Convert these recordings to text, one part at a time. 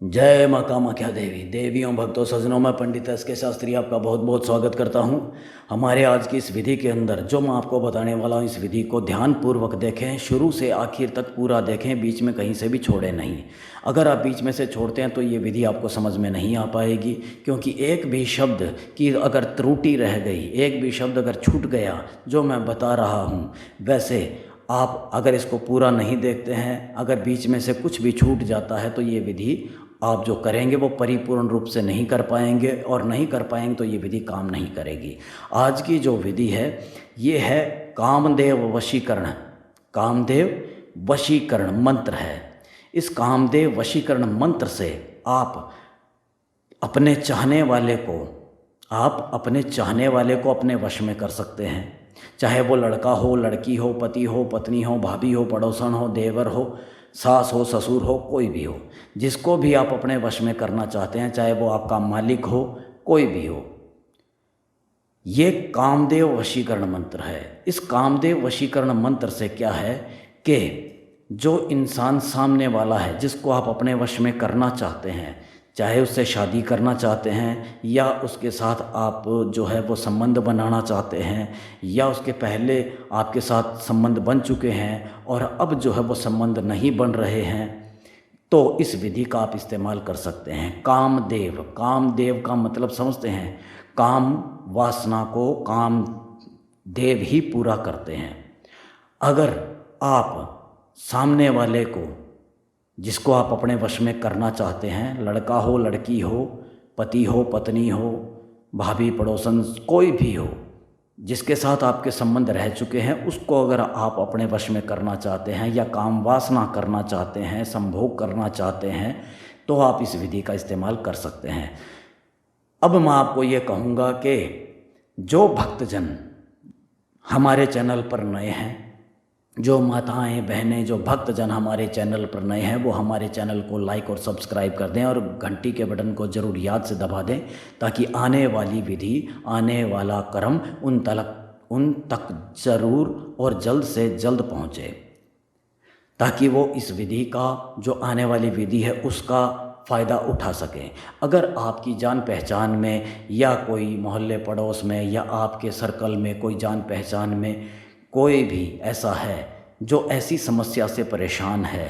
जय माँ कामाख्या देवी। देवियों, भक्तों, सज्जनों, मैं पंडित एस के शास्त्री आपका बहुत बहुत स्वागत करता हूँ। हमारे आज की इस विधि के अंदर जो मैं आपको बताने वाला हूँ, इस विधि को ध्यानपूर्वक देखें, शुरू से आखिर तक पूरा देखें, बीच में कहीं से भी छोड़ें नहीं। अगर आप बीच में से छोड़ते हैं तो ये विधि आपको समझ में नहीं आ पाएगी, क्योंकि एक भी शब्द की अगर त्रुटि रह गई, एक भी शब्द अगर छूट गया जो मैं बता रहा हूँ, वैसे आप अगर इसको पूरा नहीं देखते हैं, अगर बीच में से कुछ भी छूट जाता है तो ये विधि आप जो करेंगे वो परिपूर्ण रूप से नहीं कर पाएंगे, और नहीं कर पाएंगे तो ये विधि काम नहीं करेगी। आज की जो विधि है ये है कामदेव वशीकरण। कामदेव वशीकरण मंत्र है। इस कामदेव वशीकरण मंत्र से आप अपने चाहने वाले को अपने वश में कर सकते हैं। चाहे वो लड़का हो, लड़की हो, पति हो, पत्नी हो, भाभी हो, पड़ोसन हो, देवर हो, सास हो, ससुर हो, कोई भी हो, जिसको भी आप अपने वश में करना चाहते हैं, चाहे वो आपका मालिक हो, कोई भी हो, ये कामदेव वशीकरण मंत्र है। इस कामदेव वशीकरण मंत्र से क्या है कि जो इंसान सामने वाला है, जिसको आप अपने वश में करना चाहते हैं, चाहे उससे शादी करना चाहते हैं या उसके साथ आप जो है वो संबंध बनाना चाहते हैं, या उसके पहले आपके साथ संबंध बन चुके हैं और अब जो है वो संबंध नहीं बन रहे हैं, तो इस विधि का आप इस्तेमाल कर सकते हैं। कामदेव, कामदेव का मतलब समझते हैं, काम वासना को काम देव ही पूरा करते हैं। अगर आप सामने वाले को, जिसको आप अपने वश में करना चाहते हैं, लड़का हो, लड़की हो, पति हो, पत्नी हो, भाभी, पड़ोसन, कोई भी हो, जिसके साथ आपके संबंध रह चुके हैं, उसको अगर आप अपने वश में करना चाहते हैं या काम वासना करना चाहते हैं, संभोग करना चाहते हैं, तो आप इस विधि का इस्तेमाल कर सकते हैं। अब मैं आपको ये कहूँगा कि जो भक्तजन हमारे चैनल पर नए हैं, जो माताएं, बहनें, जो भक्तजन हमारे चैनल पर नए हैं, वो हमारे चैनल को लाइक और सब्सक्राइब कर दें और घंटी के बटन को ज़रूर याद से दबा दें, ताकि आने वाली विधि, आने वाला कर्म उन तक ज़रूर और जल्द से जल्द पहुँचे, ताकि वो इस विधि का, जो आने वाली विधि है, उसका फ़ायदा उठा सकें। अगर आपकी जान पहचान में या कोई मोहल्ले पड़ोस में या आपके सर्कल में कोई जान पहचान में कोई भी ऐसा है जो ऐसी समस्या से परेशान है,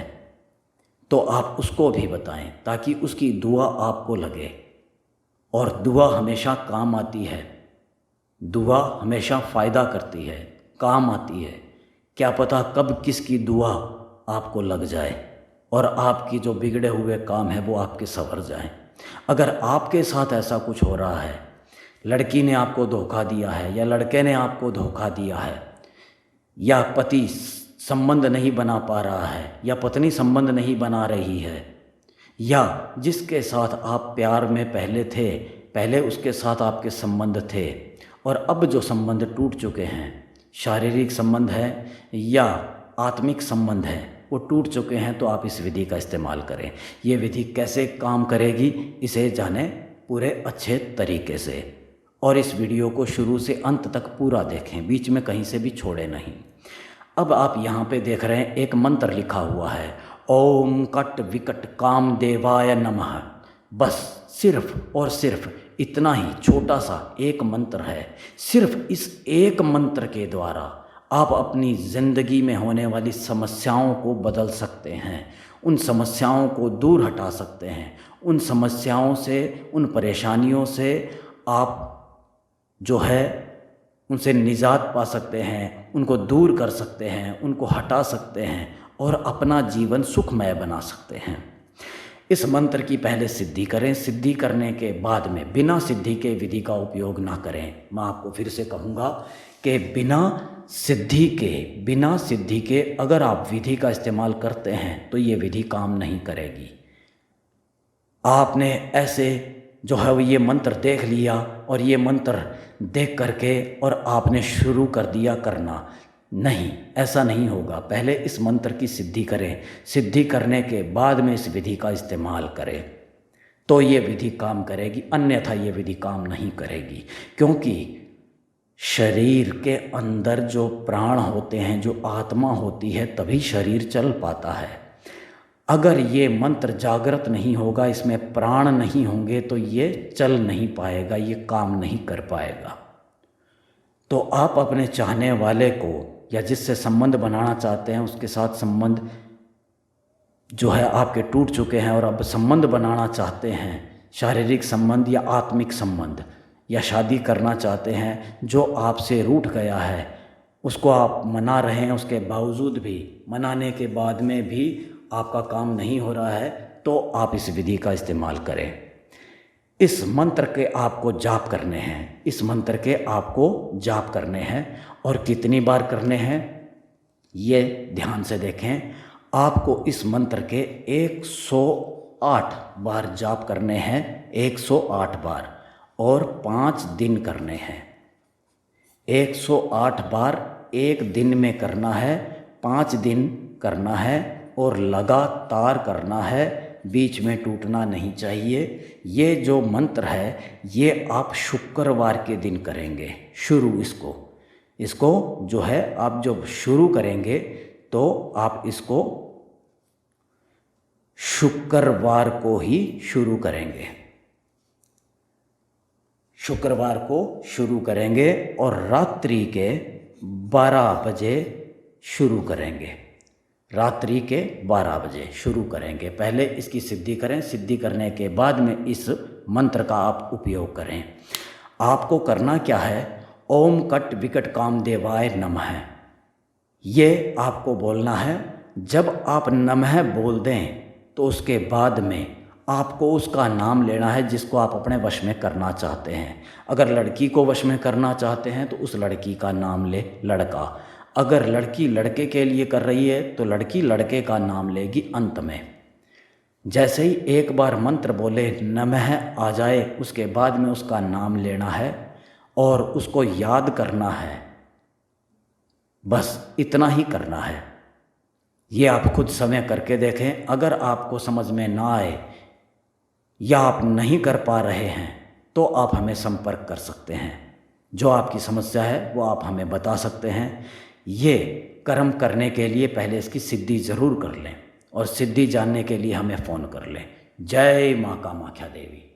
तो आप उसको भी बताएं, ताकि उसकी दुआ आपको लगे। और दुआ हमेशा काम आती है, दुआ हमेशा फ़ायदा करती है, काम आती है। क्या पता कब किसकी दुआ आपको लग जाए और आपकी जो बिगड़े हुए काम है वो आपके संवर जाएं। अगर आपके साथ ऐसा कुछ हो रहा है, लड़की ने आपको धोखा दिया है या लड़के ने आपको धोखा दिया है, या पति संबंध नहीं बना पा रहा है या पत्नी संबंध नहीं बना रही है, या जिसके साथ आप प्यार में पहले थे, पहले उसके साथ आपके संबंध थे और अब जो संबंध टूट चुके हैं, शारीरिक संबंध है या आत्मिक संबंध है, वो टूट चुके हैं, तो आप इस विधि का इस्तेमाल करें। ये विधि कैसे काम करेगी इसे जानें पूरे अच्छे तरीके से, और इस वीडियो को शुरू से अंत तक पूरा देखें, बीच में कहीं से भी छोड़े नहीं। अब आप यहाँ पे देख रहे हैं एक मंत्र लिखा हुआ है, ओम कट विकट कामदेवाय नमः। बस सिर्फ और सिर्फ इतना ही छोटा सा एक मंत्र है। सिर्फ इस एक मंत्र के द्वारा आप अपनी ज़िंदगी में होने वाली समस्याओं को बदल सकते हैं, उन समस्याओं को दूर हटा सकते हैं, उन समस्याओं से, उन परेशानियों से आप जो है उनसे निजात पा सकते हैं, उनको दूर कर सकते हैं, उनको हटा सकते हैं और अपना जीवन सुखमय बना सकते हैं। इस मंत्र की पहले सिद्धि करें। सिद्धि करने के बाद में बिना सिद्धि के विधि का उपयोग ना करें। मैं आपको फिर से कहूँगा कि बिना सिद्धि के अगर आप विधि का इस्तेमाल करते हैं तो ये विधि काम नहीं करेगी। आपने ऐसे जो है वो ये मंत्र देख लिया और ये मंत्र देख करके और आपने शुरू कर दिया करना, नहीं, ऐसा नहीं होगा। पहले इस मंत्र की सिद्धि करें, सिद्धि करने के बाद में इस विधि का इस्तेमाल करें, तो ये विधि काम करेगी, अन्यथा ये विधि काम नहीं करेगी। क्योंकि शरीर के अंदर जो प्राण होते हैं, जो आत्मा होती है, तभी शरीर चल पाता है। अगर ये मंत्र जागृत नहीं होगा, इसमें प्राण नहीं होंगे, तो ये चल नहीं पाएगा, ये काम नहीं कर पाएगा। तो आप अपने चाहने वाले को या जिससे संबंध बनाना चाहते हैं उसके साथ संबंध जो है आपके टूट चुके हैं और अब संबंध बनाना चाहते हैं, शारीरिक संबंध या आत्मिक संबंध, या शादी करना चाहते हैं, जो आपसे रूठ गया है उसको आप मना रहे हैं, उसके बावजूद भी, मनाने के बाद में भी आपका काम नहीं हो रहा है, तो आप इस विधि का इस्तेमाल करें। इस मंत्र के आपको जाप करने हैं, इस मंत्र के आपको जाप करने हैं। और कितनी बार करने हैं ये ध्यान से देखें। आपको इस मंत्र के 108 बार जाप करने हैं, 108 बार, और 5 दिन करने हैं। 108 बार एक दिन में करना है, 5 दिन करना है और लगातार करना है, बीच में टूटना नहीं चाहिए। ये जो मंत्र है ये आप शुक्रवार के दिन करेंगे शुरू। इसको जो है आप जब शुरू करेंगे तो आप इसको शुक्रवार को ही शुरू करेंगे, शुक्रवार को शुरू करेंगे और रात्रि के 12 बजे शुरू करेंगे, रात्रि के 12 बजे शुरू करेंगे। पहले इसकी सिद्धि करें, सिद्धि करने के बाद में इस मंत्र का आप उपयोग करें। आपको करना क्या है, ओम कट विकट कामदेवाय नमः, ये आपको बोलना है। जब आप नमः बोल दें तो उसके बाद में आपको उसका नाम लेना है जिसको आप अपने वश में करना चाहते हैं। अगर लड़की को वश में करना चाहते हैं तो उस लड़की का नाम ले लड़का, अगर लड़की लड़के के लिए कर रही है तो लड़की लड़के का नाम लेगी अंत में। जैसे ही एक बार मंत्र बोले नमः आ जाए उसके बाद में उसका नाम लेना है और उसको याद करना है, बस इतना ही करना है। ये आप खुद समय करके देखें। अगर आपको समझ में ना आए या आप नहीं कर पा रहे हैं तो आप हमें संपर्क कर सकते हैं। जो आपकी समस्या है वो आप हमें बता सकते हैं। ये कर्म करने के लिए पहले इसकी सिद्धि ज़रूर कर लें और सिद्धि जानने के लिए हमें फ़ोन कर लें। जय माँ कामाख्या देवी।